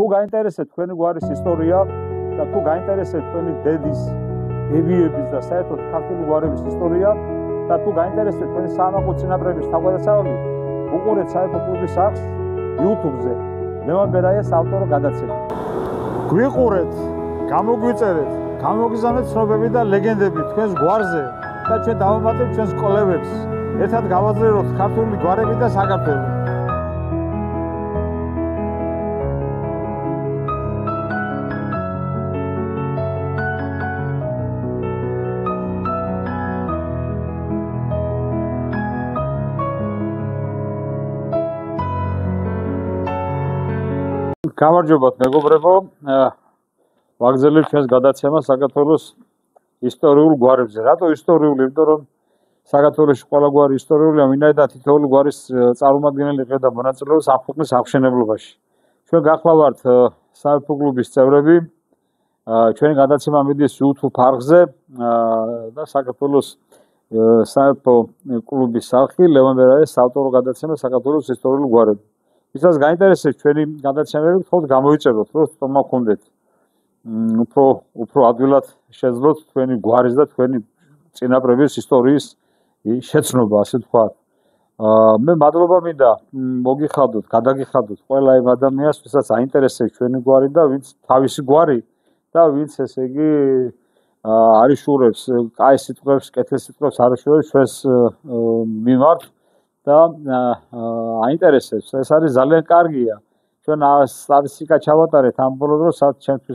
თუ გაინტერესებთ თქვენი გვარის ისტორია და თუ გაინტერესებთ თქვენი დედის, დედიების და საერთოდ ქართული გვარების ისტორია და თუ გაინტერესებთ თქვენი საამაყო წინაპრების თავგადასავალი, უყურეთ საერთო კლუბის არხს YouTube-ზე. ლევან ბერაიას ავტორო გადაცემა. გვიყურეთ, გამოგვიწერეთ, გამოგიზამეთ ცნობები და ლეგენდები თქვენს გვარზე და ჩვენ დავამატებთ ჩვენს კოლევებს. ერთად გავაძლიეროთ ქართული გვარები და საქართველო. გამარჯობათ მეგობრებო, ვაგრძელებთ ჩვენს გადაცემას საქართველოს ისტორიულ გვარებზე. რატო ისტორიული? იმიტომ რომ საქართველოში ყველა გვარი ისტორიულია, ვინაიდან თითოეული გვარის წარმომადგენელი ყიდა მონაწილეობს ამ ქვეყნის აღმშენებლობაში. ჩვენ გახლავართ სამეფო კლუბის წევრები. ჩვენი გადაცემა მიდის YouTube არხზე და საქართველოს სამეფო კლუბის არხი ლევან ბერაიას ავტორო გადაცემა საქართველოს ისტორიული გვარები. ვისაც გაინტერესებს ჩვენი გადაცემები, თქოს გამოიწეროთ, რომ თქმა გქონდეთ. უფრო ადვილად შეძლოთ თქვენი გვარის და თქვენი წინაპრების ისტორიის შეცნობა, ასე ვთქვათ. მე მადლობა მინდა მოგიხადოთ, გადაგიხადოთ ყველა იმ ადამიანს, ვისაც აინტერესებს ჩვენი გვარი და ვინც თავისი გვარი და ვინც ესე იგი არიშურებს, კაი სიტყვებს, კეთილ სიტყვებს არიშურებს ჩვენს მიმართ. და აინტერესებს, ეს არის ძალიან კარგია. ჩვენ სტატისტიკა ჩავატარეთ ამ ბოლო დროს, ჩემთვის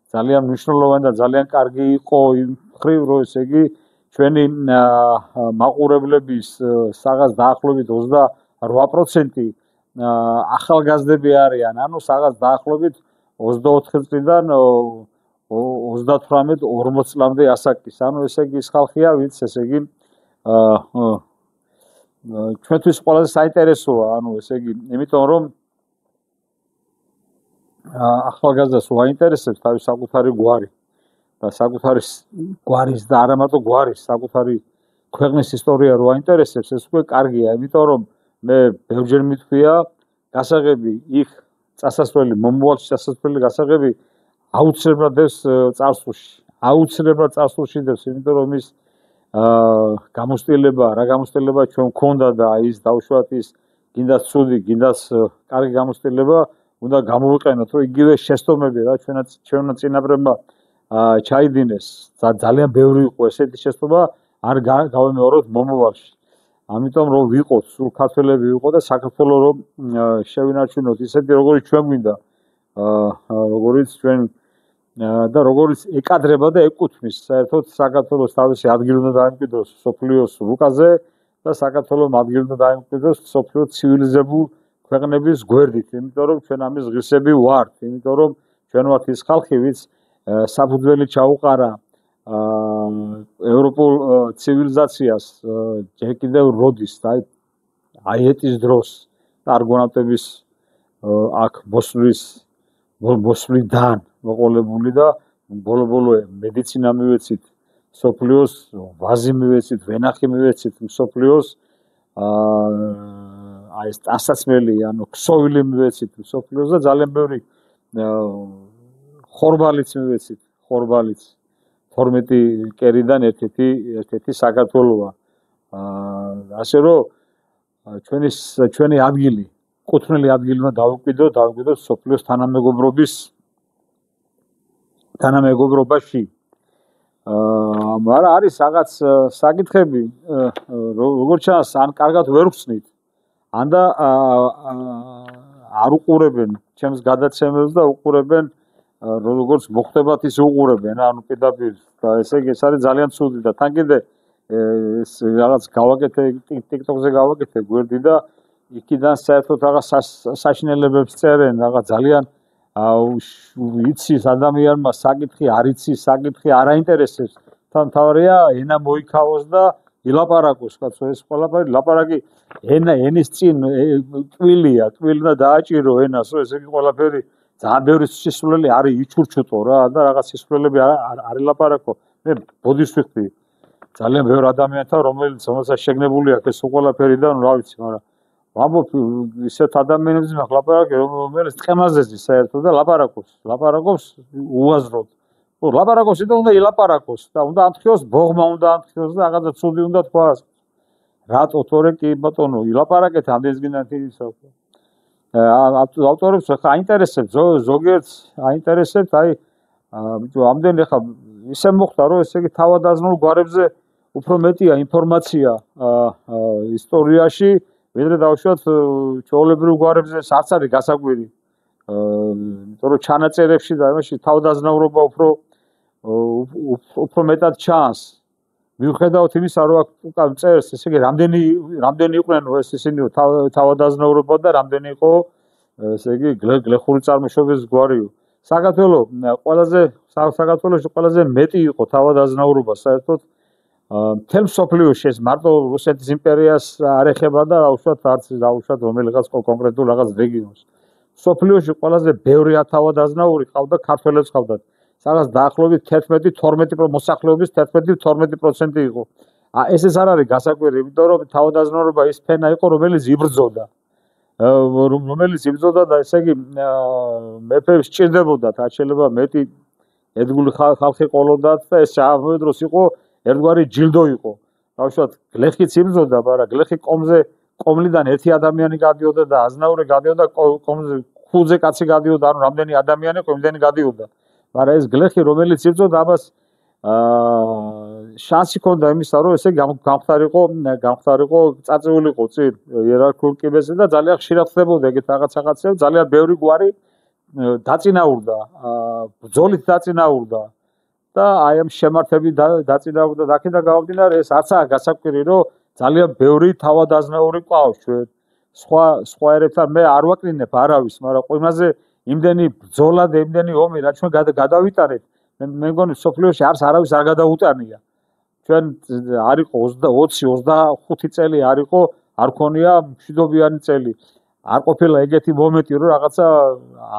ძალიან მნიშვნელოვანი და ძალიან კარგი იყო იმ მხრივ, რომ ესე იგი ჩვენი მაყურებლების საღას დაახლოებით 28% ახალგაზრდები არიან, ანუ საღას დაახლოებით 24 წლიდან 38-40 წლამდე ასაკის. ანუ ესე იგი ის ხალხია, ვინც ესე იგი ჩვენთვის ყველაზე საინტერესოა, ანუ ესე იგი, იმიტომ რომ ახალგაზრდას უაინტერესებს თავის საკუთარი გვარი და საკუთარი გვარის და არა მარტო გვარის, საკუთარი ქვეყნის ისტორია რო აინტერესებს, ეს უკვე კარგია, იმიტომ რომ მე ბევრჯერ მithვია გასაღები იქ წასასვლელი, მომავალში წასასვლელი გასაღები აუცილებლად დევს წარსულში. აუცილებლად წარსულში დევს, იმიტომ რომ ის გამოსტილება, რა გამოსტილება ჩვენ გქონდა და ის დავუშვათ ის გინდას ცუდი, გინდას კარგი გამოსტილება უნდა გამოვიყენოთ, რომ იგივე შეცდომები რა ჩვენმა წინაპრებმა ჩაიდინეს. ძალიან ბევრი იყო ესეთი შეცდომა, არ გავემეოროთ მომავალში. ამიტომ რომ ვიყოთ სულ ქართველები ვიყოთ და საქართველოს რომ შევინარჩუნოთ ისეთი როგორიც ჩვენ გვინდა, როგორიც ჩვენ და როგორც ეკადრება და ეკუთვნის საერთოდ საქართველოს თავისი ადგილი უნდა დაიმკვიდროს სოფლიოს რუკაზე და საქართველოს ადგილი უნდა დაიმკვიდროს სოფლიოს ცივილიზებულ ქვეყნების გვერდით, იმიტომ რომ ჩვენ ამის ღირსები ვართ, იმიტომ რომ ჩვენ ვართ ის ხალხი, ვინც საფუძველი ჩაუყარა ევროპულ ცივილიზაციას ჯერ კიდევ როდის და აი ეტის დროს და არგონავტების აქ მოსვლიდან მოყოლებული და ბოლო-ბოლო მედიცინა მივეცით, სოფლიოს ვაზი მივეცით, ვენახი მივეცით, სოფლიოს აი ეს ტანსაცმელი, ანუ ქსოვილი მივეცით, სოფლიოს და ძალიან ბევრი ხორბალიც მივეცით, ხორბალიც 12 კერიდან ერთ-ერთი საქართველოა. ასე რომ ჩვენი ადგილი, კუთვნილი ადგილი უნდა დავუკვირდოთ სოფლიოს თანამეგობრობაში. მაგრამ არის რაღაც საკითხები, როგორც ჩანს, ან კარგად ვერ ვხსნით, ან და არ უყურებენ ჩემს გადაცემებს და უყურებენ როგორც მოხდებათ ის უყურებენ, ანუ პირდაპირ და ესე იგი ეს არის ძალიან ცუდი და თან კიდე ეს რაღაც გავაკეთე TikTok-ზე გავაკეთე გვერდი და იქიდან საერთოდ რაღაც საშინელებებს წერენ, რაღაც ძალიან იცის ადამიანმა საკითხი არ იცის, საკითხი არ აინტერესებს. თან თავარია ენა მოიქავოს და ილაპარაკოს, კაცო, ეს ყველაფერი ლაპარაკი ენის წინ ტვილია, ტვილი და დააჭირო ენას, რომ ესე იგი ყველაფერი ძალიან ბევრი სისულელი არის იჩურჩუტო რა და რაღაც სისულელები არ ილაპარაკო. მე ბოდიშს ვიხდი ძალიან ბევრ ადამიანთან, რომელსაც შეგნებული აქვს ეს ყველაფერი და რა ვიცი, მაგრამ ვამბობ ისეთ ადამიანებზე ლაპარაკი, რომელიც ტყემაზეზე საერთოდ და ლაპარაკობს უაზროდ. ლაპარაკობს და უნდა ილაპარაკოს და უნდა ამთხიოს ბოღმა, უნდა ამთხიოს და რაღაცა ცუდი უნდა თქვას. რატო თორე კი ბატონო ილაპარაკეთ ამდენს გინდათ ისო. ავტორებს ხა აინტერესებს ზოგიერთს აინტერესებს აი ამდენ ხა ისე მოხდა რომ ესე იგი თავადაზნაურ გვარებზე უფრო მეტია ინფორმაცია ისტორიაში ვიდრე დავუშვათ ჩვეულებრივ გვარებზე არც არის გასაკვირი იმიტომ რომ ჩანაწერებში და იმაში თავადაზნაურობა უფრო მეტად ჩანს მიუხედავად იმისა რომ აქ უკან წერს ესე იგი რამდენი იყვნენ ეს ისინი თავადაზნაურობა და რამდენი იყო ესე იგი გლეხური წარმოშობის გვარიო საქართველოში ყველაზე მეტი იყო თავადაზნაურობა საერთოდ მთელ მსოფლიოში ეს მარტო რუსეთის იმპერიას არ ეხება და დაუშვათ რომელიღაც კონკრეტულ რაღაც რეგიონს მსოფლიოში ყველაზე ბევრი თავადაზნაური ყავდა ქართველებს ყავდათ სადაც დაახლოებით 11-12 მოსახლეობის 11-12% იყო ესეც არ არის გასაკვირი იმიტომ რომ თავადაზნაურობა ის ფენა იყო რომელიც იბრძოდა და ესე იგი მეფეებს სჭირდებოდათ რაც შეიძლება მეტი ერთგული ხალხი ყოლოდათ და ეს ამავე დროს იყო ერთგვარი ჯილდო იყო დავუშვათ გლეხიც იბრძოდა მაგრამ გლეხი კომლიდან ერთი ადამიანი გადიოდა და აზნაური გადიოდა კომზე ხუზე კაცი გადიოდა ანუ რამდენი ადამიანი იყო იმდენი გადიოდა მაგრამ ეს გლეხი რომელიც იბრძოდა ამას შანსი ჰქონდა იმისა რომ ესე გამხდარიყო წაწეულიყო წინ იერარქიულ კიბეზე და ძალიან ხშირად ხდებოდა ეგეთ რაღაცები ძალიან ბევრი გვარი დაწინაურდა ბრძოლით დაწინაურდა და აი ამ შემართები დაწინაურდა და აქედან გამომდინარე ეს არცაა გასაკვირი რომ ძალიან ბევრი თავადაზნაური ყავს ჩვენ სხვა ერებთან მე არ ვაკრინებ არავის მაგრამ იმაზე იმდენი ბრძოლა და იმდენი ომი რაც ჩვენ გადავიტანეთ მე მგონი სოფლიოში არავის არ გადაუტანია ჩვენ არ იყო 20-25 წელი არ იყო არ ქონია მშვიდობიანი წელი არ ყოფილა ეგეთი მომენტი რომ რაღაცა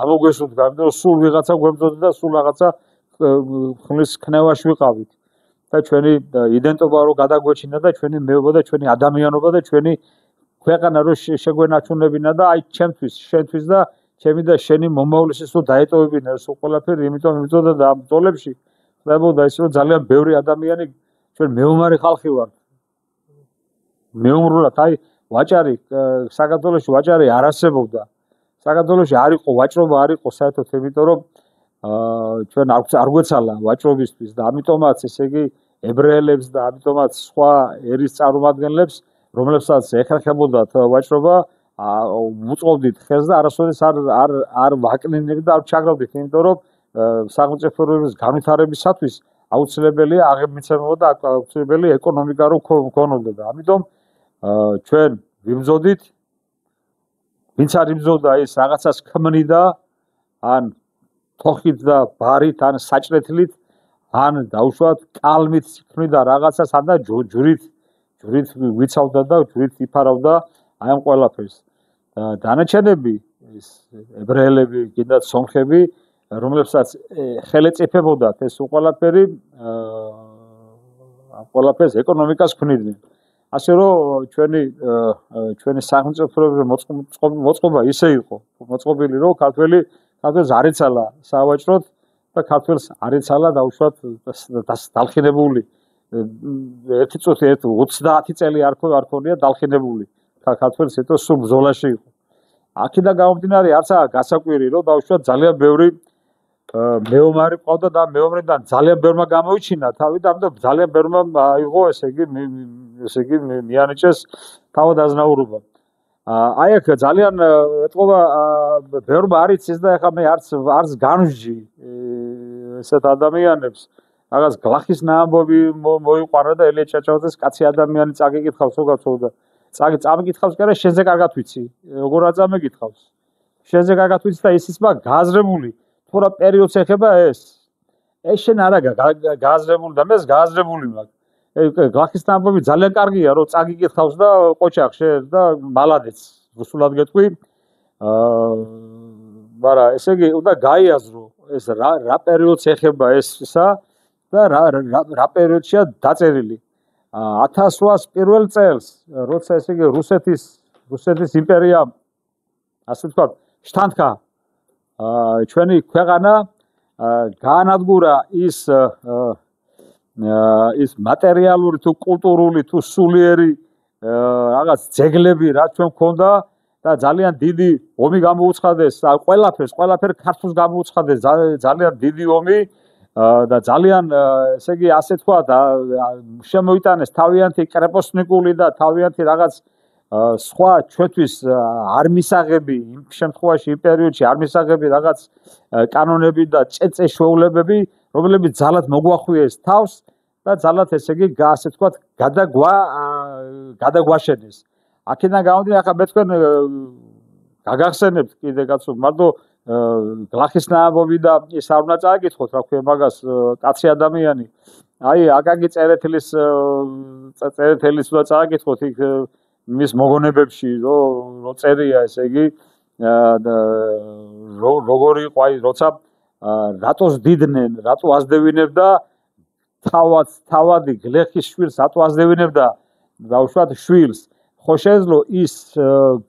ამოგვესუდგა იმიტომ რომ სულ ვიღაცა გვემწოდა და სულ რაღაცა ხმლის ქნევაში ვიყავით და ჩვენი იდენტობა რო გადაგვეჩინა და ჩვენი მეუბნება და ჩვენი ადამიანობა და ჩვენი ქვეყანა რო შეგვენაჩუნებინა და აი შენთვის და ჩემი და შენი მომავლისის რო დაეტოვებინა ეს ყველაფერი იმიტომ იბრძოდა და ამ ბრძოლებში ხდებოდა ის რომ ძალიან ბევრი ადამიანი ჩვენ მეომარი ხალხი ვართ მეომრულად აი ვაჭარი საქართველოში ვაჭარი არ არსებობდა საქართველოში არ იყო ვაჭრობა არ იყო საერთოდ იმიტომ რომ ჩვენ არ გვეცალა ვაჭრობისთვის და ამიტომაც ესე იგი ებრაელებს და ამიტომაც სხვა ერის წარმომადგენლებს რომლებსაც ეხერხებოდათ ვაჭრობა უწყობდით ხელს და არასოდეს არ ვაკნინებდით და არ ჩაგრავდით იმიტომ რომ სახელმწიფოების განვითარებისათვის აუცილებელია აღებმიცემობა და აუცილებელი ეკონომიკა რო გქონოდა და ამიტომ ჩვენ ვიბრძოდით ვინც არ იბრძოდა ის რაღაცას ქმნიდა ან თოხით და ბარით ან საჭრეთლით ან დაუშვათ კალმით ქმნიდა რაღაცას ან და ჯვრით ვიცავდა და ჯვრით იფარავდა აი ამ ყველაფერს დანარჩენები ის ებრაელები კიდაც სომხები რომლებსაც ხელეწიფებოდათ ეს ყველაფერი ყველაფერს ეკონომიკას ქმნიდნენ ასე რომ ჩვენი სახელმწიფოების მოწყობა ისე იყო მოწყობილი რომ ქართველს არ ეცალა სავაჭროდ და ქართველს არ ეცალა დაუშვათ დალხინებული ერთი წუთი 30 წელი არ ქონია დალხინებული ქართველს ეთო სულ ბრძოლაში იყო აქედან გამომდინარე არცაა გასაკვირი რომ დაუშვათ ძალიან ბევრი მეომარი ყავდა და მეომრიდან ძალიან ბევრმა გამოიჩინა თავი და ამიტომ ძალიან ბევრმა აიღო ესე იგი მიანიჭეს თავადაზნაურობა აი აქ ძალიან ეთყობა ბევრმა არ იცის და ეხლა მე არც განვსჯი ესეთ ადამიანებს რაღაც გლახის ნაამბობი მოიყვანა და ელია ჭაჭავაძეს კაცი ადამიანი წაგიკითხავს როგორ და წამიკითხავს კი არა შენზე კარგად ვიცი როგორ აწამეკითხავს შენზე კარგად ვიცი და ისიც მაგ გააზრებული თუ რა პერიოდს ეხება ეს შენ არა გააზრებული და მეც გააზრებული მაქვს გლახის ნაამბობი ძალიან კარგია რომ წაგიკითხავს და ყოჩახ შენ და მალადეც რუსულად გეტყვი მაგრამ ესე იგი უნდა გაიაზრო ეს რა პერიოდს ეხება ესა და რა პერიოდშია დაწერილი 1801 წელს როცა ესე იგი რუსეთის რუსეთის იმპერიამ ასე ვთქვათ, შთანთქა ჩვენი ქვეყანა გაანადგურა ის მატერიალური თუ კულტურული თუ სულიერი რაღაც ძეგლები რაც ჩვენ გქონდა და ძალიან დიდი ომი გამოუცხადეს ყველაფერს ქართულს გამოუცხადეს ძალიან დიდი ომი და ძალიან ესე იგი ასე თქვა და შემოიტანეს თავიანთი კრეპოსნიკული და თავიანთი რაღაც სხვა ჩვენთვის არ მისაღები იმ შემთხვევაში იმ პერიოდში არ მისაღები რაღაც კანონები და წეწეშულებები რომლებიც ძალად მოგვახვიეს თავს და ძალად ესე იგი ასე თქვა გადაგვაშენეს აქედან გამომდინარე ახლა მე თქვენ გაგახსენებთ კიდე კაცო მარტო გლახის ნაამბობი და ის არ უნდა წააკითხოთ რა ქვია მაგას კაცი ადამიანი აი აკაკი წერეთლის უნდა წააკითხოთ იქ მის მოგონებებში რო წერია ესე იგი როგორი იყო აი როცა რატოს დიდნენ რატო აზდევინებდა თავადი გლეხის შვილს რატო აზდევინებდა დაუშვათ შვილს ხო შეძლო ის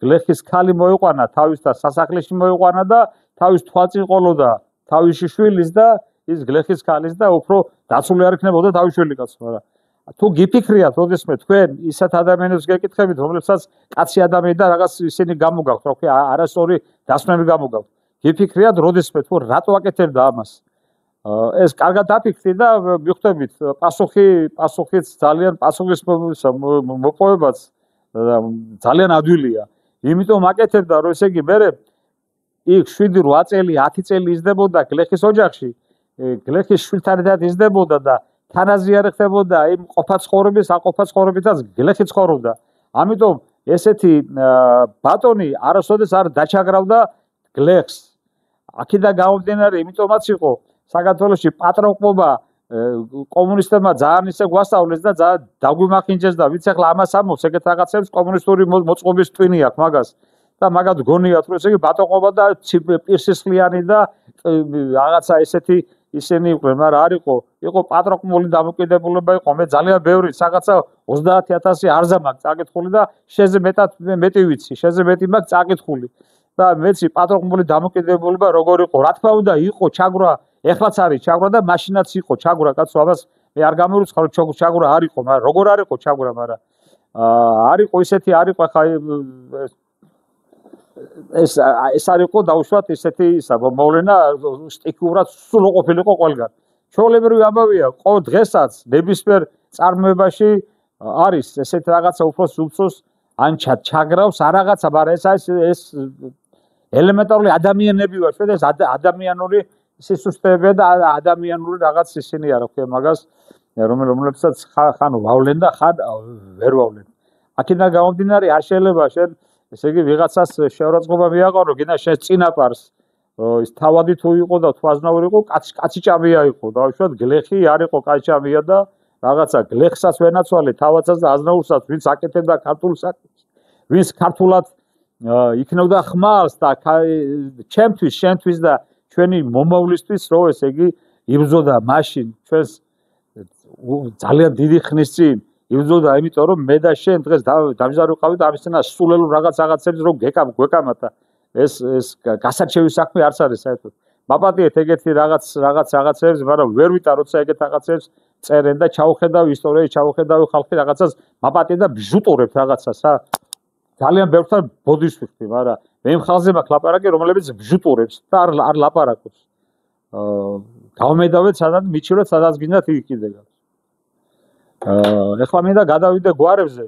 გლეხის ქალი მოიყვანა თავისთან სასახლეში მოიყვანა და თავის თვალწინ ყოლოდა თავისი შვილის და ის გლეხის ქალის და უფრო დაცული არ იქნებოდა თავის შვილი კაცო მაგრამ თუ გიფიქრიათ როდესმე თქვენ ისეთ ადამიანებს გეკითხებით რომლებსაც კაცი ადამიანი და რაღაც ისინი გამოგაქვთ რა ქვია არასწორი დასვენები გამოგაქვთ გიფიქრიათ როდესმე თუ რატო აკეთებდა ამას ეს კარგად დაფიქრდი და მიხვდებით პასუხიც ძალიან პასუხის მოპოვებაც ძალიან ადვილია იმიტომ აკეთებდა რომ ესე იგი მე იქ 7-8 წელი 10 წელი იზრდებოდა გლეხის ოჯახში გლეხის შვილთან ერთად იზრდებოდა და თანაზიარი ხდებოდა იმ ყოფაცხოვრების აყოფაცხოვრებითაც გლეხი ცხოვრობდა ამიტომ ესეთი ბატონი არასოდეს არ დაჩაგრავდა გლეხს აქედან გამომდინარე იმიტომაც იყო საქართველოში პატრონყობა კომუნისტებმა ძალიან ისე გვასწავლეს და ძალიან დაგვიმახინჯეს და ვიც ახლა ამას ამობს ეგეთ რაღაცებს კომუნისტური მოწყობის ტვინი აქვს მაგას და მაგათ გონიათ რომ ესე იგი ბატონყობა და პირსისხლიანი და რაღაცა ესეთი ისინი იყვნენ მაგრამ არ იყო პატრონყმული დამოკიდებულება იყო მე ძალიან ბევრი რაღაცა 30000 არზა მაქვს წაკითხული და შეზე მეტი ვიცი შეზე მეტი მაქვს წაკითხული და მეცი პატრონყმული დამოკიდებულება როგორ იყო რა თქმა უნდა იყო ჩაგვრა ეხლაც არის ჩაგვრა და მაშინაც იყო ჩაგვრა კაცო ამას მე არ გამორიცხავ რომ ჩაგვრა არ იყო მაგრამ როგორ არ იყო ჩაგვრა მაგრამ არ იყო ისეთი არ იყო ხა ეს არ იყო დაუშვათ ისეთი ისა მოვლენა სტიქიურად სულ ყოფილიყო ყველგან ჩვეულებრივი ამბავია ყოველ დღესაც ნებისმიერ წარმოებაში არის ესეთ რაღაცა უფროს ან ჩაგრავს არ რაღაცა მაგრამ ეს ელემენტარული ადამიანები ვარ ჩვენ ეს ადამიანური სისუსტეები და ადამიანური რაღაც ისინი არა ხო მაგას რომლებსაც ხან ვავლენ და ხან ვერ ვავლენ აქედან გამომდინარე არ შეიძლება შენ ესე იგი ვიღაცას შეურაცხყოფა მიაყარო გინდა შენ წინაპარს ის თავადი თუ იყო და თუ აზნაური იყო კაცი ჭამია იყო დაუშვათ გლეხი არ იყო კაცი ჭამია და რაღაცა გლეხსაც ვენაცვალე თავაცაც და აზნაურსაც ვინც აკეთებდა ქართულ საქმეს ვინც ქართულად იქნებდა ხმალს და ჩემთვის შენთვის და ჩვენი მომავლისთვის რო ესე იგი იბრძოდა მაშინ ჩვენს ძალიან დიდი ხნის წინ იბრძოდა იმიტომ რომ მე და შენ დღეს დამჟარი ვიყავით ამის წინა სულელურ რაღაცებს რომ გვეკამათ ეს გასარჩევის საქმე არც არის საერთოდ მაპატიეთ ეგეთი რაღაცებს მაგრამ ვერ ვიტა როცა ეგეთ რაღაცებს წერენ და ჩაუხედავ ისტორიას ჩაუხედავ ხალხი რაღაცას მაპატიეთ და ბჟუტურებთ რაღაცას რა ძალიან ბევრთან ბოდის ვიხდი მაგრამ მე მხალზე მაქვს ლაპარაკი რომლებიც ბჟუტურებს და არ ლაპარაკობს გავმედავეთ სადაც მიჩივრეთ სადაც გინდათ იქ კიდე ეხლა მინდა გადავიდე გვარებზე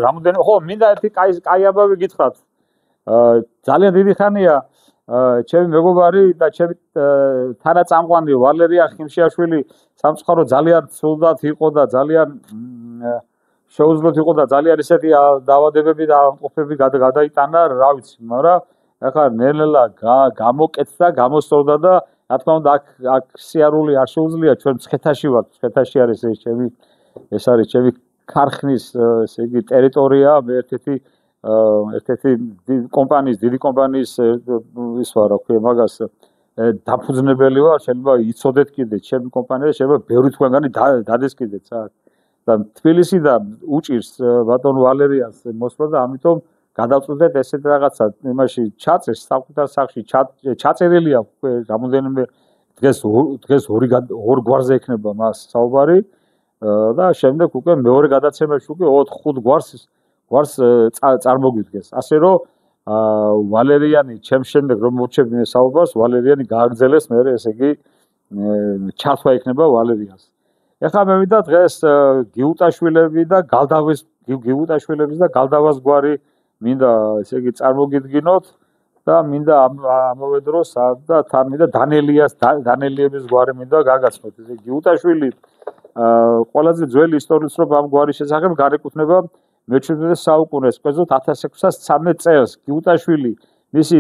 რამოდენიმე ხო მინდა ერთი კაი ამბავი გითხრათ ძალიან დიდი ხანია ჩემი მეგობარი და ჩემი თანაწამყვანი ვალერია ხიმშიაშვილი სამწუხარო ძალიან ცუდად იყო და ძალიან შეუძლოთ იყო და ძალიან ისეთი დაავადებები და ამყოფები გადაიტანა რა ვიცი მაგრამ ახლა ნელ-ნელა გამოკეთდა გამოსწორდა და რა თქმა უნდა აქ სიარული არ შეუძლია ჩვენ მცხეთაში ვართ მცხეთაში არის ეს არის ჩემი ქარხნის ესე იგი ტერიტორია მე ერთ-ერთი დიდი კომპანიის ის ვარ რა ქვია მაგას დაფუძნებელი ვარ შეიძლება იცოდეთ კიდე ჩემი კომპანია შეიძლება ბევრი თქვენგანი დადეს კიდეც და თბილისიდან უჭირს ბატონ ვალერიანს მოსვლა და ამიტომ გადავწყვეტეთ ესეთ რაღაცა იმაში ჩაწერს საკუთარ სახში ჩაწერილია უკვე რამოდენიმე დღეს ორ გვარზე ექნება მას საუბარი და შემდეგ უკვე მეორე გადაცემაში უკვე 4-5 გვარს წარმოგვიდგეს. ასე რომ ვალერიანი ჩემს შემდეგ რომ მორჩებინე საუბარს, ვალერიანი გააგრძელეს მე ესე იგი ჩათვა იქნება ვალერიანს. ეხლა მე მინდა დღეს გიუტაშვილები და გიუტაშვილების და გალდავას გვარი მინდა ესე იგი წარმოგიდგინოთ და მინდა ამავე დროს და მინდა დანელიების გვარი მინდა გაგაცნოთ. ესე გიუტაშვილი ყველაზე ძველი ისტორიის რომ ამ გვარის შესახებ განეკუთვნება მე-17 საუკუნეს, კერძოდ 1613 წელს გიუტაშვილი მისი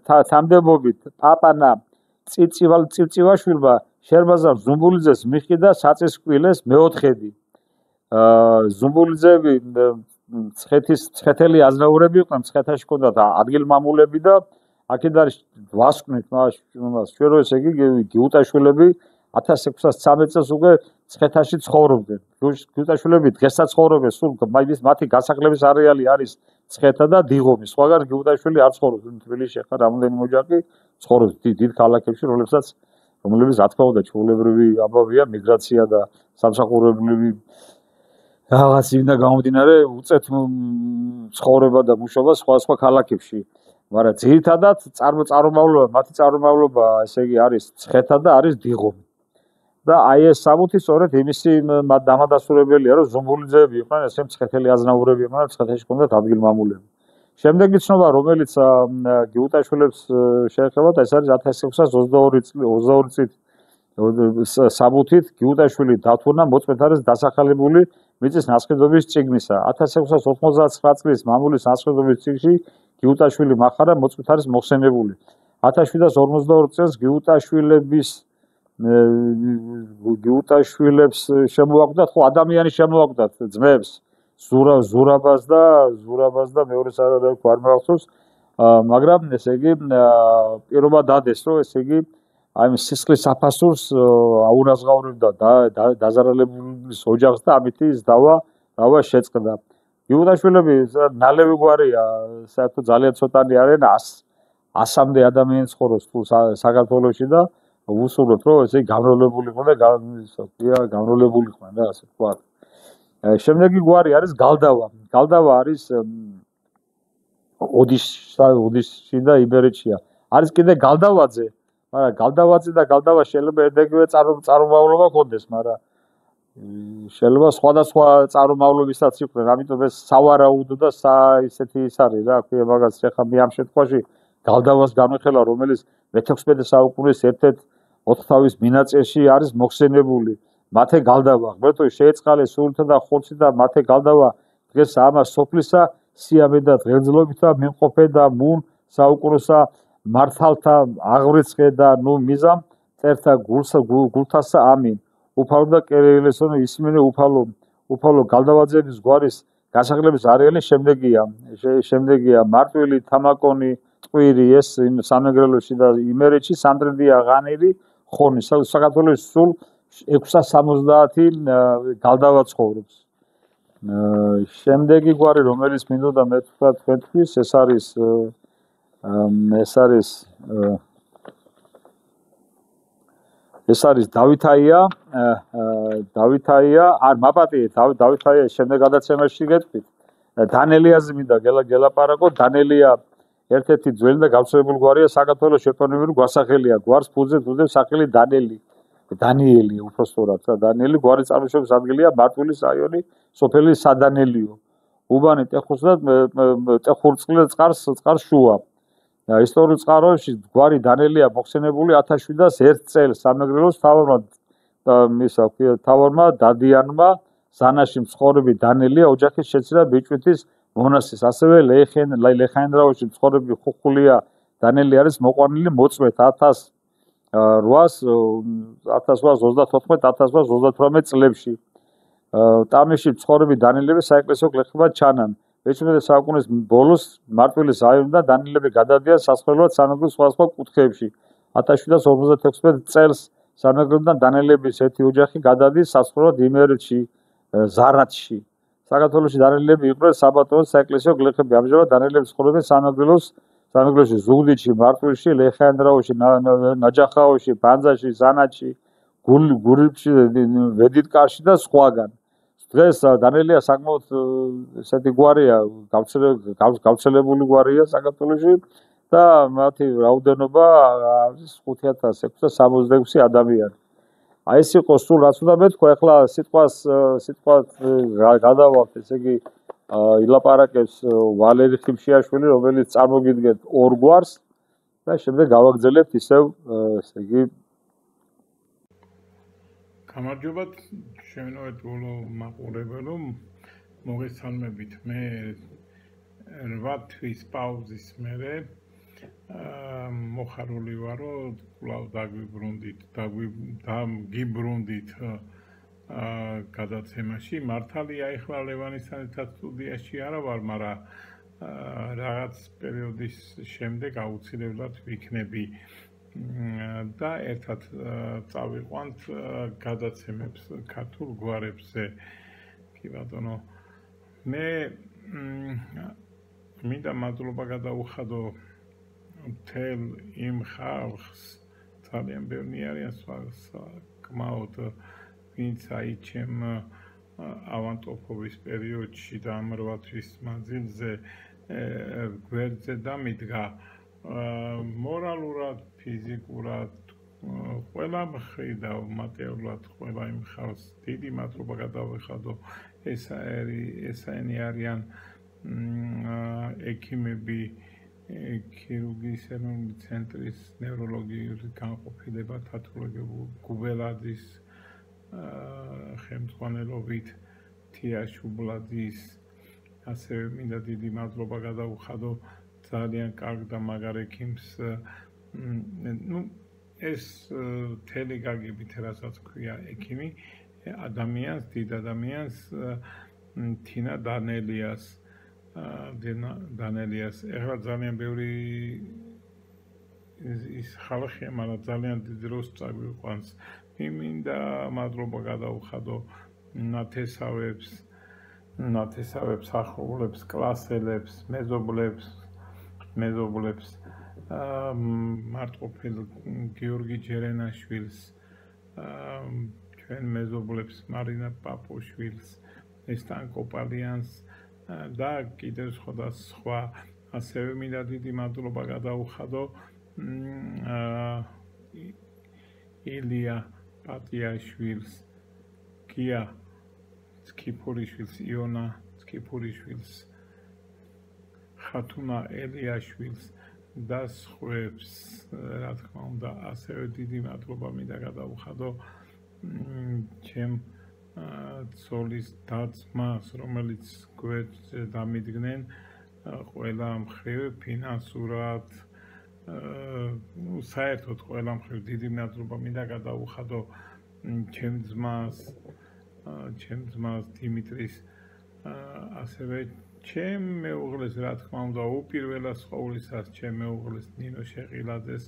თანამდებობით პაპანა წივწივაშვილმა შერბაზარ ზუმბულიძეს მიჰყიდა საწესკვილეს მეოთხედი. ზუმბულიძეები ცხეთელი აზნაურები იყვნენ, ცხეთაში ჰქონდათ ადგილმამულები და აქედან არის ვასკვნით მას ჩვენ რო ესე იგი გიუტაშვილები 1613 წელს უკვე ცხეთაში ცხოვრობდნენ. გიუტაშვილები დღესაც ცხოვრობენ, სულ მათი გასახლების არეალი არის ცხეთა და დიღომი. სხვაგან გიუტაშვილი არ ცხოვრობს თბილისში, ახლა რამოდენიმე ოჯახი ცხოვრობს დიდ ქალაქებში, რომლებიც რა თქმა უნდა ჩვეულებრივი ამბავია, მიგრაცია და სამსახურებლები რაღაც იმდა გამომდინარე უწევთ ცხოვრება და მუშაობა სხვა ქალაქებში. მაგრამ ძირითადად მათი წარმომავლობა ესე იგი არის ცხეთა და არის დიღომი. და აი ეს საბუთი სწორედ იმისი დამადასტურებელია, რომ ზუმბულიძეები იყვნენ ესე მცხეთელი აზნაურები იყვნენ, ცხეთაში ჰქონდათ ადგილმამულები. შემდეგი ცნობა, რომელიც გიუტაშვილებს შეეხება, ეს არის 1622 წლის საბუთით გიუტაშვილი დათურნა მოწმეთ არის დასახელებული მიწის ნასყიდობის წიგნისა. 1699 წლის მამულის ნასყიდობის წიგნში გიუტაშვილი მახარა მოწმეთ არის მოხსენებული. 1752 წელს გიუტაშვილებს შემოაკვდათ, ხო ადამიანი შემოაკვდათ ძმებს ზურაბას და მეორე საერთოდ არ მახსოვს, მაგრამ ესე იგი პირობა დადეს, რომ ესე იგი აი სისხლის საფასურს აურაზღაურებდა დაზარალებულის ოჯახს და ამით ის დავა შეწყდა. გიუტაშვილები ნალევი გვარია, საერთოდ ძალიან ცოტანი არიან, 100-მდე ადამიანი ცხოვრობს თუ საქართველოში და ვუსურვებთ, რომ ესე გამრავლებულიყვნენ და გამრავლებულიყვნენ რა ასე ვთქვა. შემდეგი გვარი არის გალდავა. გალდავა არის ოდიშში და იბერეთშია. არის კიდე გალდავაძე, მაგრამ გალდავაძე და გალდავა შეიძლება ერთგვარი წარმომავლობა ჰქონდეს, მაგრამ შეიძლება სხვადასხვა წარმომავლობისაც იყვნენ, ამიტომ ეს სავარაუდო და ისეთი ის არის რა, ქვია მაგას ახლა მე ამ შემთხვევაში გალდავას განვიხილა, რომელიც მე-16 საუკუნის ერთ-ერთ ოთხთავის მინაწილში არის მოხსენებული. მათე გალდავა, ღმერთო შეეწყალეს სულითა და ხორცი და მათე გალდავა დღეს ამას სოფლისა სიამე და დღერძლობითა მიმყოფე და მუნ საუკუნოსა მართალთა აღვრიცხე და ნუ მიზამ წერთა გულთასა ამინ. უფალო და კერილესონო ისმინე უფალო გალდავაძეების გვარის გასახლების არეალი შემდეგია მარტვილი, თამაკონი, ტყვირი, ეს სამეგრელოში და იმერეთში, სანდრედია, ღანირი, ხონი. საქართველოს სულ 670 გალდავა ცხოვრობს. შემდეგი გვარი, რომელიც მინდოდა მე თქვა თქვენთვის, ეს არის დავითაია, არ მაპატიეთ, დავითაია შემდეგ გადაცემაში გეტყვით. დანელიაზე მინდა გელაპარაკო, დანელია ერთ-ერთი ძველი და გავრცელებული გვარია საქართველოს ეპონიმური გვასახელია. გვარს ფუძედ უდევს სახელი დანიელი, უпростоრად, დანიელი გვარის წარმოშობის ადგილია მარტვილის რაიონი, სოფელი სადანელიო. უბანი ტეხურწყლის შუა. ისტორიულ წყაროებში გვარი დანელია მოხსენებული 1701 წელს სამეგრელოს თავარმა დადიანმა ზანაში მცხოვრები დანელია ოჯახის შეცდა ბიჭვინთის მონასტრის. ასევე ლეხაინრაოში მცხოვრები ხუხულია დანელი არის მოყვანილი მოწმეთ 1834-1838 წლებში. ტამეში მცხოვრები დანელები საეკლესიო გლეხებად ჩანან. მე-17 საუკუნის ბოლოს მარტვილის რაიონიდან დანელები გადადიან სასახლებლად სამეგრელოს სხვადასხვა კუთხეებში. 1756 წელს სამეგრელოდან დანელების ერთი ოჯახი გადადის სასახლებლად იმერეთში ზარნათში. საქართველოში დანელილები იყვნენ საბატონო საეკლესიო გლეხები. ამჟამად დანელილები ცხოვრობენ სამეგრელოში, ზუგდიდში, მარტვილში, ლეხიანდრაოში, ნაჯახაოში, ბანძაში, ზანათში, გურიაში, ვედიტკარში და სხვაგან. დღეს დანელია საკმაოდ ესეთი გვარია, გავრცელებული გვარია საქართველოში და მათი რაოდენობა არის 5666 ადამიანი. აი ეს იყო სულ რაც უნდა მეთქვა, ახლა სიტყვა გადავალთ, ესე იგი ილაპარაკებს ვალერი ხიმშიაშვილი, რომელიც წარმოგიდგენთ ორ გვარს და შემდეგ გავაგრძელებთ ისევ, ესე იგი გამარჯობა შემოერთებულო მაყურებელო, მოგესალმებით. მე 8 თვის პაუზის მერე მოხარული ვარ, რომ კვლავ დაგიბრუნდით გადაცემაში. მართალია, ეხლა ლევანისთან სტუდიაში არა ვარ, მაგრამ რაღაც პერიოდის შემდეგ აუცილებლად ვიქნები და ერთად წავიყვანთ გადაცემებს ქართულ გვარებზე. კი ბატონო, მე მინდა მადლობა გადაუხადო მთელ იმ ხალხს, ძალიან ბევრი არიან საკმაოდ, ვინც აი ჩემ ავანტოფობის პერიოდში და ამ 8 თვის მანძილზე გვერდზე დამიდგა მორალურად, ფიზიკურად, ყველა მხრიდან, მატერიალურად, ყველა იმ ხალხს დიდი მადლობა გადავეხადო. ესენი არიან ექიმები, ქირურგიის ეროვნული ცენტრის ნევროლოგიური განყოფილება გუბელაძის ხელმძღვანელობით, თია შუბლაძის, ასევე მინდა დიდი მადლობა გადაუხადო ძალიან კარგ და მაგარ ექიმს, ეს მთელი გაგებით, რასაც ქვია ექიმი, ადამიანს, დიდ ადამიანს, თინა დანელიას. ეხლა ძალიან ბევრი ის ხალხია, მაგრამ ძალიან დიდ დროს წაგვიყვანს. მინდა მადლობა გადაუხადო ნათესავებს, ახლობლებს, კლასელებს, მეზობლებს, მარტყოფილ გიორგი ჯერენაშვილს, ჩვენ მეზობლებს, მარინა პაპოშვილს, ესტან კოპალიანს და კიდევ სხვა. ასევე მინდა დიდი მადლობა გადაუხადო ილია პატიაშვილს, გია სკიფურიშვილს, იონა სკიფურიშვილს, ხათუნა ელიაშვილს და სხვებს, რა თქმა უნდა, ასევე დიდი მადლობა მინდა გადაუხადო ჩემ ცოლის და-ძმას, რომელიც გვერდზე დამიდგნენ ყველა მხრივ, ფინანსურად, საერთოდ ყველა მხრივ დიდი მადლობა მინდა გადაუხადო ჩემ ძმას დიმიტრის, ასევე ჩემ მეუღლეს, რა თქმა უნდა, უპირველეს ყოვლისას ჩემ მეუღლეს ნინო შეყილაძეს,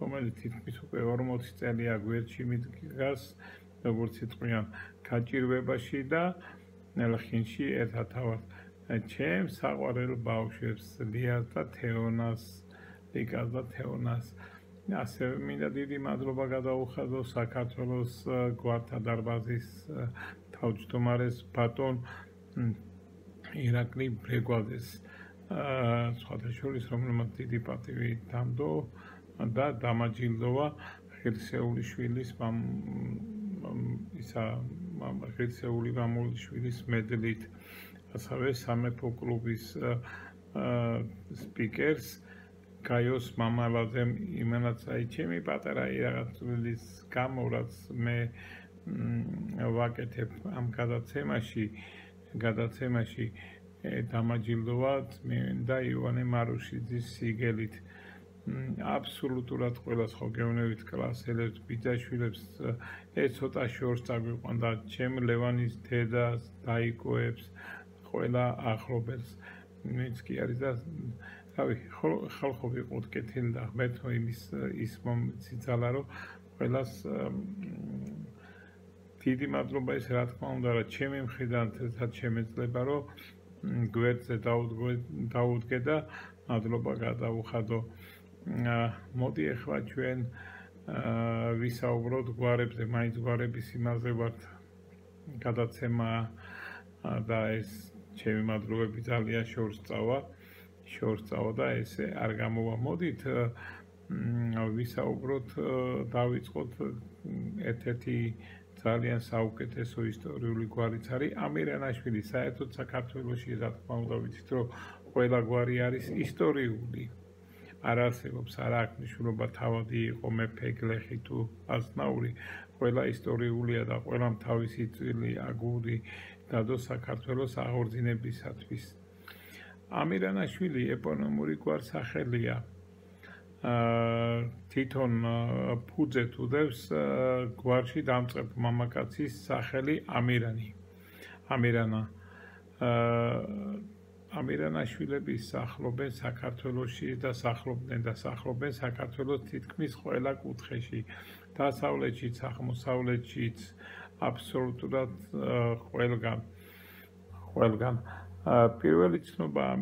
რომელიც თითქმის უკვე 40 წელია გვერდში მიდგას, როგორც იტყვიან, გაჭირვებაში და ნელხინში ერთად ავართ. ჩემ საყვარელ ბავშვებს, ლიას და თეონას, ლიკას და თეონას. ასევე მინდა დიდი მადლობა გადაუხადო საქართველოს გვართა დარბაზის თავმჯდომარეს ბატონ ირაკლი ბრეგვაძეს, სხვათა შორის, რომელმაც დიდი პატივი დამდო და დამაჯილდოვა ღირსეულიშვილის ღირსეული მამულიშვილის მედლით, ასევე სამეფო კლუბის სპიკერს გაიოს მამალაძემ, იმენაც აი ჩემი პატარა ირაღაცვილის გამო, რაც მე ვაკეთებ ამ გადაცემაში დამაჯილდოვა წმინდა იოანე მარუშიძის სიგელით. აბსოლუტურად ყველას ხო გეუბნებით, კლასელებს, ბიძაშვილებს, ეს ცოტა შორს წაგვიყვანდა, ჩემ ლევანის დედას, დაიკოებს, ყველა ახლობელს, ვინც კი არის და რავი, ხალხო ვიყოთ კეთილი და ღმერთო ის მომციძალა, რომ ყველას დიდი მადლობა ის რა თქმა უნდა რა ჩემი მხრიდან თეთრად შემეძლება რომ გვერდზე დაუდგე და მადლობა გადაუხადო. მოდი ახლა ჩვენ ვისაუბროთ გვარებზე, მაინც გვარების იმაზე ვართ გადაცემა და ეს ჩემი მადლობები ძალიან შორს წავა და ესე არ გამოვა. მოდით ვისაუბროთ, დავიწყოთ ერთ-ერთი ძალიან საუკეთესო ისტორიული გვარიც არის ამირანაშვილი. საერთოდ საქართველოში რა თქმა უნდა ვიცით რომ ყველა გვარი არის ისტორიული. არ არსებობს არა აქვს მნიშვნელობა თავადი იყო მეფე გლეხი თუ აზნაური, ყველა ისტორიულია და ყველამ თავისი წილი აგური დადო საქართველოს აღორძინებისათვის. ამირანაშვილი ეპონიმური გვარსახელია. თვითონ ფუძე უდევს გვარში დამწყებ მამაკაცის სახელი ამირანა. ამირანაშვილები სახლობენ საქართველოში და სახლობენ საქართველოს თითქმის ყველა კუთხეში, დასავლეთშიც, აღმოსავლეთშიც, აბსოლუტურად ყველგან. პირველი ცნობა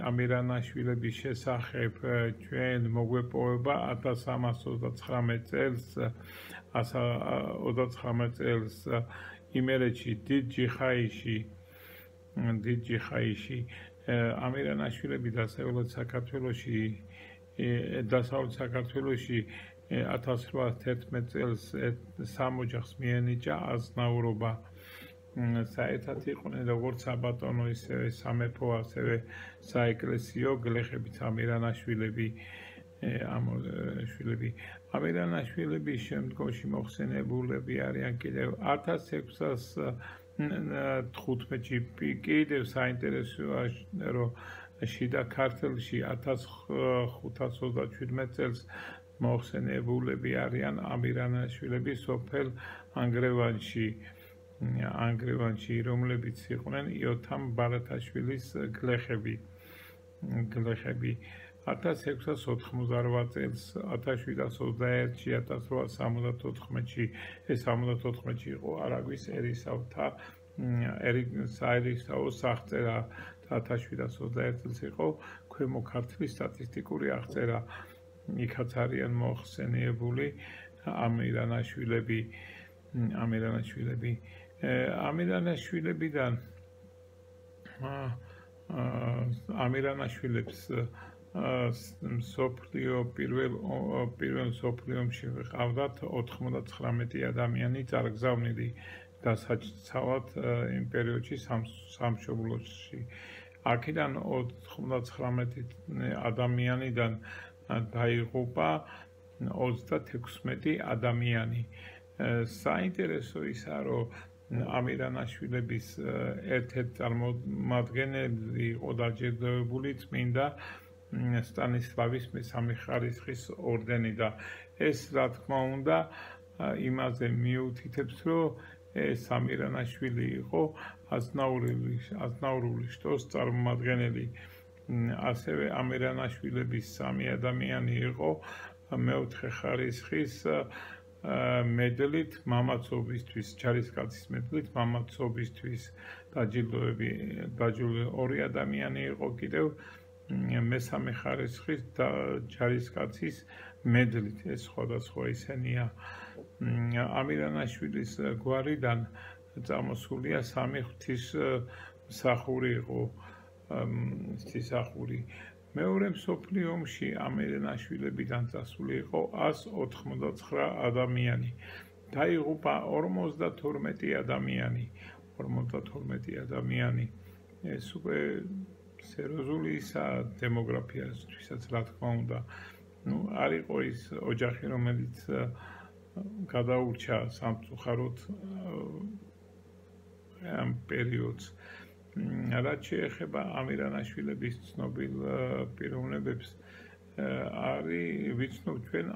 ამირანაშვილების შესახებ ჩვენ მოგვეპოვება 1329 წელს იმერეთში დიდ ჯიხაიში ამირანაშვილები დასავლეთ საქართველოში 1811 წელს სამ ოჯახს მიენიჭა აზნაურობა. საერთოდ იყვნენ როგორც საბატონო, ისევე სამეფო, ასევე საეკლესიო გლეხებიც ამირანაშვილები. ამირანაშვილების შემდგომში მოხსენებულები არიან კიდევ 1615-ში კიდევ საინტერესოა რომ შიდა ქართლში 1527 წელს მოხსენებულები არიან ამირანაშვილები სოფელ ანგრევანში, რომლებიც იყვნენ იოთამ ბარათაშვილის გლეხები. 1688 წელს 1721-ში 1874-ში ეს 74-ში იყო არაგვის ერისთავო აღწერა და 1721 წელს იყო ქვემო ქართლის სტატისტიკური აღწერა. იქაც არიან მოხსენიებული ამირანაშვილებს პირველ მსოფლიო ომში ყავდათ 99 ადამიანი წარგზავნილი და საცავად იმ პერიოდში სამშობლოში. აქედან 99 ადამიანიდან დაიღუპა 36 ადამიანი. საინტერესო ისაა, რომ ამირანაშვილების ერთ-ერთი წარმომადგენელი იყო დაჯილდოებული წმინდა სტანისლავის მესამე ხარისხის ორდენი და ეს რა თქმა უნდა იმაზე მიუთითებს, რომ ეს ამირანაშვილი იყო აზნაურული შტოს წარმომადგენელი. ასევე ამირანაშვილების 3 ადამიანი იყო მეოთხე ხარისხის მედლით მამაცობისთვის, ჯარისკაცის მედლით მამაცობისთვის დაჯილდოები. 2 ადამიანი იყო კიდევ მესამე ხარისხის ჯარისკაცის მედლით, ეს სხვადასხვა ისენია. ამირანაშვილის გვარიდან წამოსულია 3 ღვთისმსახური იყო. მეორე მსოფლიო ომში ამირანაშვილებიდან წასული იყო 189 ადამიანი. დაიღუპა 52 ადამიანი. ეს უკვე სერიოზული დემოგრაფიასთვისაც რა თქმა უნდა. არ იყო ის ოჯახი, რომელიც გადაურჩა სამწუხაროდ ამ პერიოდს. რაც შეეხება ამირანაშვილების ცნობილ პიროვნებებს, ვიცნობ ჩვენ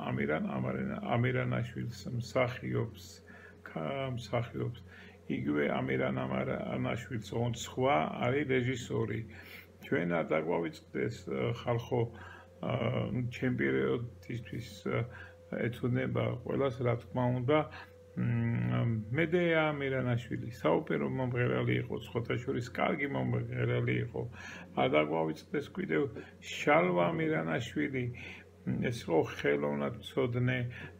ამირანაშვილს მსახიობს. იგივე ამირანაშვილს სხვა არის რეჟისორი. ჩვენ არ დაგვავიწყდეს ხალხო ჩემპირიოდისთვის ეცოდება ყველას რა თქმა უნდა მედეა მირანაშვილი საოპერო მომღერალი იყო, სხვათა შორის კარგი მომღერალი იყო. არ დაგვავიწყდეს კიდევ შალვა მირანაშვილი, ეს იყო ხელოვნათმცოდნე,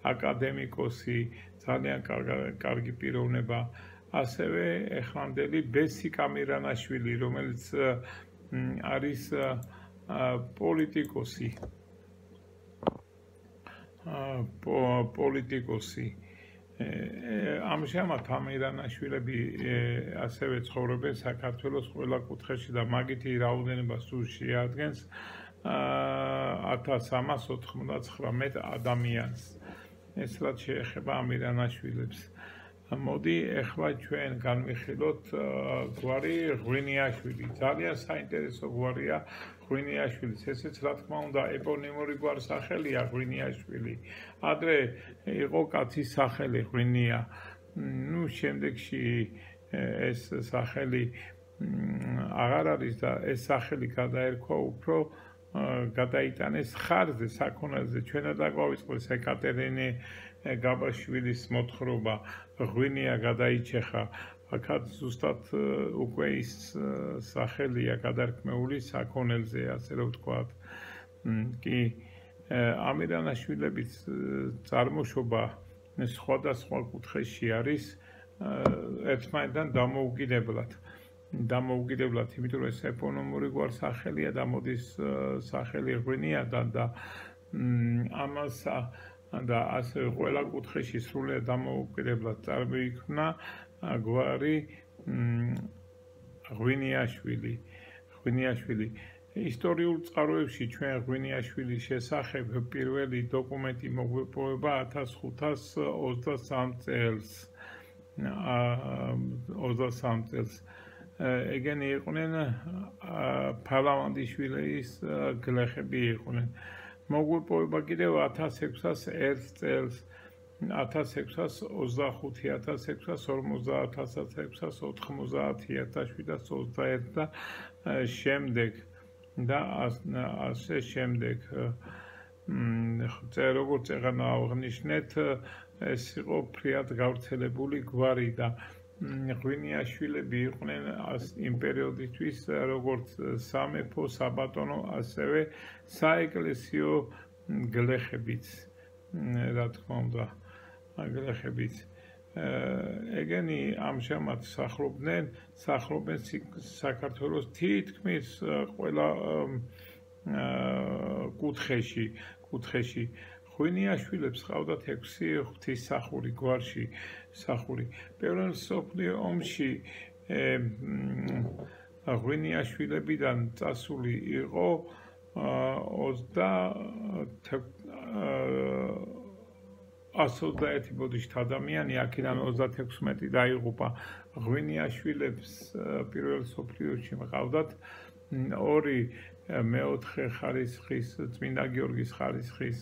აკადემიკოსი, ძალიან კარგი პიროვნება. ასევე ეხლამდელი ბესიკა მირანაშვილი, რომელიც არის პოლიტიკოსი. ამჟამად ამ მირანაშვილები ასევე ცხოვრობენ საქართველოს ყველა კუთხეში და მაგითი რაოდენობა სულ შეადგენს 1399 ადამიანს. ეს რაც შეეხება ამ მირანაშვილებს. მოდი ახლა ჩვენ განვიხილოთ გვარი ღვინიაშვილი. ძალიან საინტერესო გვარია ღვინიაშვილის. ესეც რა თქმა უნდა ეპონიმური გვარსახელია ღვინიაშვილი. ადრე იყო კაცის სახელი ღვინია. შემდეგში ეს სახელი აღარ არის და ეს სახელი გადაერქვა უფრო გადაიტანეს ხარზე, საქონელზე. ჩვენ არ დაგვავიწყდეს ეკატერინე გაბაშვილის მოთხრობა ღვინია გადაიჩეხა. აქაც ზუსტად უკვე ის სახელია გადარქმეული საქონელზე, ასე რომ ვთქვათ. კი ამ მირანაშვილების წარმოშობა სხვადასხვა კუთხეში არის ერთმანეთთან დამოუკიდებლად, იმიტომ რომ ეს ეპონიმური გვარსახელია და მოდის სახელი ღვინიადან და ამას და ასევე ყველა კუთხეში სრულიად დამოუკიდებლად წარმოიქმნა გვარი ღვინიაშვილი. ისტორიულ წყაროებში ჩვენ ღვინიაშვილის შესახებ პირველი დოკუმენტი მოგვეპოვება 1523 წელს. ეგენი იყვნენ ფალავანდიშვილის გლეხები იყვნენ. მოგვეპოვება კიდევ 1601 წელს, 1625, 1650, 1690, 1721 და შემდეგ და ასე შემდეგ. როგორც ეღანა აღნიშნეთ, ეს იყო ფრიად გავრცელებული გვარი და ღვინიაშვილები იყვნენ იმ პერიოდისთვის როგორც სამეფო, საბატონო, ასევე საეკლესიო გლეხებიც, რა თქმა უნდა, გლეხებიც. ეგენი ამჟამად სახლობენ საქართველოს თითქმის ყველა კუთხეში. ღვინიაშვილებს ყავდათ 6 ღვთისმსახური გვარში. პირველ მსოფლიო ომში ღვინიაშვილებიდან წასული იყო 121 ბოდიშთ ადამიანი, აქედან 36 დაიღუპა. ღვინიაშვილებს პირველ მსოფლიოში ყავდათ 2 მეოთხე ხარისხის წმინდა გიორგის ხარისხის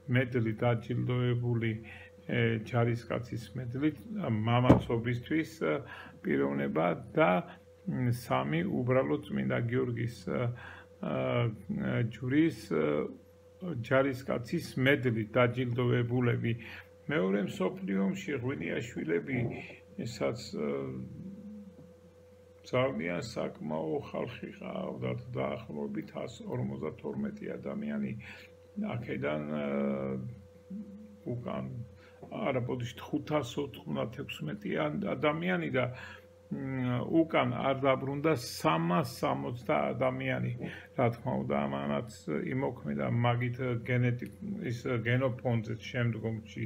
მედლი დაჯილდოებული ჯარისკაცის მედლით მამაცობისთვის პიროვნება და 3 უბრალო წმინდა გიორგის ჯვრის ჯარისკაცის მედლით დაჯილდოებულები. მეორე მსოფლიო ომში ღვინიაშვილები ისაც ძალიან საკმაო ხალხი ყავდათ, დაახლოებით 152 ადამიანი. აქედან უკან არა ბოდიშთ 596 ადამიანი და უკან არ დაბრუნდა 360 ადამიანი. რა თქმა უნდა, ამანაც იმოქმედა მაგით ის გენოფონდზე შემდგომში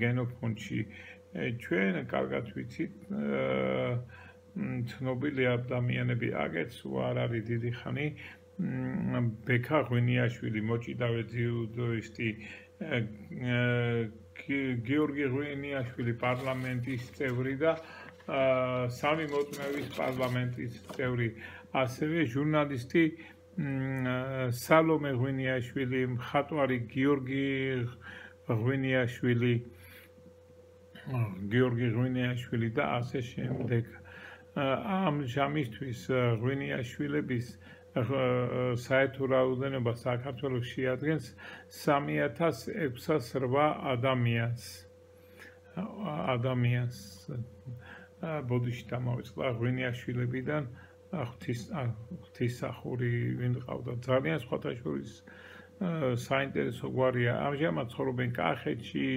გენოფონდში. ჩვენ კარგად ვიცით ცნობილი ადამიანები, აგეც არ არის დიდი ხანი, ბექა ღვინიაშვილი, მოჭიდავე ძიუდოისტი, გიორგი ღვინიაშვილი პარლამენტის წევრი და 3 მოწმევის პარლამენტის წევრი, ასევე ჟურნალისტი სალომე ღვინიაშვილი, მხატვარი გიორგი ღვინიაშვილი და ასე შემდეგ. ამ ჟამისთვის ღვინიაშვილების საერთო რაოდენობა საქართველოს შეადგენს 3608 ადამიანს. ადამიანს ბოდიში დამავიწყდა ღვინიაშვილებიდან ღვთისმსახური ვინ ყავდა ძალიან სხვათა შორის საინტერესო გვარია ამჟამად ცხოვრობენ კახეთში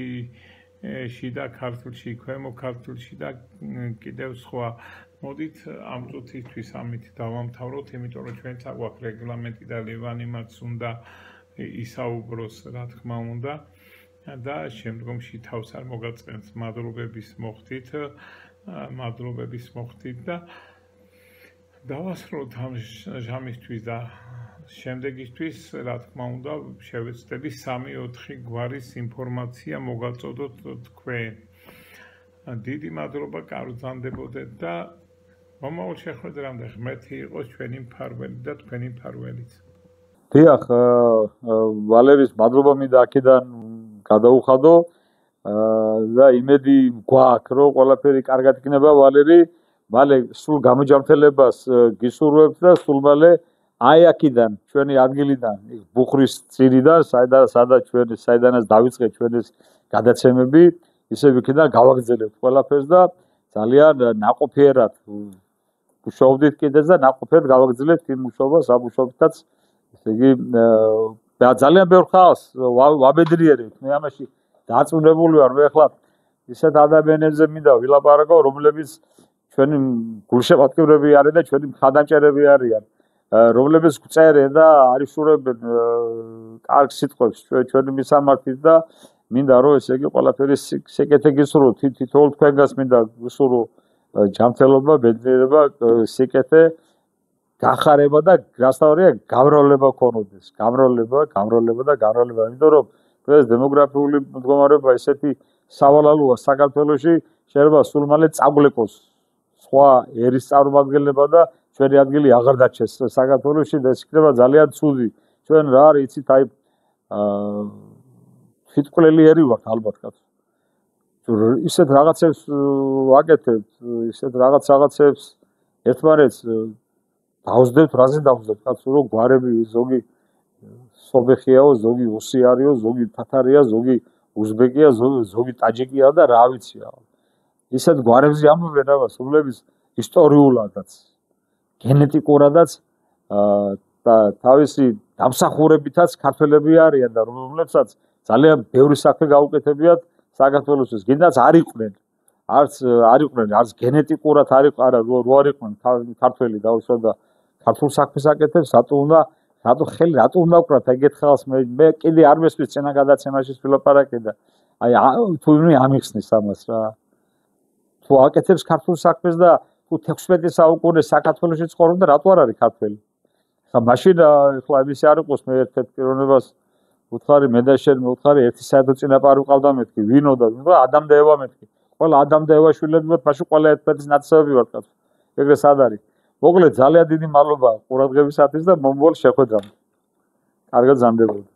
შიდა ქართლში ქვემო ქართლში და კიდევ სხვა მოდით ამ წუთისთვის ამით დავამთავროთ იმიტომ რომ ჩვენც აგვაქვს რეგლამენტი და ლევანი მას უნდა ისაუბროს რა თქმა უნდა და შემდგომში თავს არ მოგაწყენს მადლობების მოხდით და დავასრულოთ ამ ჟამისთვის და შემდეგისთვის რა თქმა უნდა შევეცდები 3-4 გვარის ინფორმაცია მოგაწოდოთ თქვენ დიდი მადლობა კარგზანდებოდეთ და მომავალ შეხვედრამდე ღმერთი იყოს ჩვენი მფარველი და თქვენი მფარველიც დიახ ვალერის მადლობა მინდა აქედან გადაუხადო და იმედი გვაქვს რომ ყველაფერი კარგად იქნება ვალერი მალე სულ გამოჯანმრთელებას გისურვებთ და სულ მალე აი აქედან ჩვენი ადგილიდან ბუხრის წირიდან საიდანაც დავიწყეთ ჩვენი გადაცემები ისევ იქიდან გავაგრძელებთ ყველაფერს და ძალიან ნაყოფიერად მუშაობდით კიდეც და ნაყოფიერად გავაგრძელებთ იმ მუშაობას ამუშაობითაც ესე იგი ძალიან ბევრ ხალხს ვაბედრიერებთ მე ამაში დაწუნებული ვარ მე ახლა ისეთ ადამიანებზე მინდა ვილაპარაკო რომლებიც ჩვენი გულშემატკივრები არიან და ჩვენი მხარდამჭერები არიან რომლებიც გწერენ და არიშურებენ კარგ სიტყვებს ჩვენი მისამართით და მინდა რომ ესე იგი ყველაფერი სიკეთე გისურვო თითოეულ თქვენგანს მინდა გისურვო ჯანმრთელობა ბედნიერება სიკეთე გახარება და გასავრია გამრავლება ქონოდეს გამრავლება იმიტომ რომ ეს დემოგრაფიული მდგომარეობა ესეთი სავალალოა საქართველოში შეიძლება სულ მალე წაგვლეკოს სხვა ერის წარმომადგენლება და ჩვენი ადგილი აღარ დარჩეს საქართველოში და ეს იქნება ძალიან ცუდი ჩვენ რა არის იცით აი თვითმკვლელი ერი ვართ ალბათ კაცო ისეთ რაღაცებს ვაკეთებთ ისეთ რაღაცებს ერთმანეთს დავსდებთ რაზე დავსდებთ კაცო რომ გვარები ზოგი სობეხიაო ზოგი უსიარიო ზოგი თათარია ზოგი უზბეკია ზოგი ტაჯიკია და რა ვიცია ისეთ გვარებზე ამბობენ აბა სულების ისტორიულადაც გენეტიკურადაც და თავისი დამსახურებითაც ქართველები არიან და რომლებსაც ძალიან ბევრი საქმე გაუკეთებიათ საქართველოსთვის გინდაც არ იყვნენ არც გენეტიკურად არ იყვნენ ქართველი დაუშვათ და ქართულ საქმეს აკეთებს რატო უნდა ვკრათ ეგეთ ხალხს მე კიდე არ მესმის წინა გადაცემაში ვილაპარაკე და აი თუ ვინმე ამიხსნის ამას რა თუ აკეთებს ქართულ საქმეს და თუ 16 საუკუნე საქართველოში ცხოვრობდა რატო არ არის ქართველი ხა მაშინ ახლა იმისი არ იყოს მე ერთ-ერთ პიროვნებას უთხარი მე და შენ მე უთხარი ერთი საერთო წინაპარი ვყავდა მეთქი ვინო და ადამდეევა მეთქი ყველა ადამდეევა შვილები ვართ მაშინ ყველა ერთ-ერთის ნაცნობი ვართ კაცო ეგრე სად არის მოკლედ ძალიან დიდი მადლობა ყურადღებისათვის და მომავალ შეხვედრამდე კარგად ზამდებოდეთ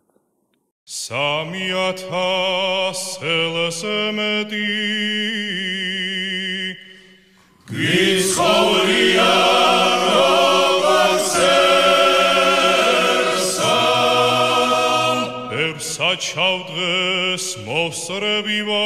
3000 წელსმეტი გიცხოვრია საჩავ დღეს მოსრები ვართ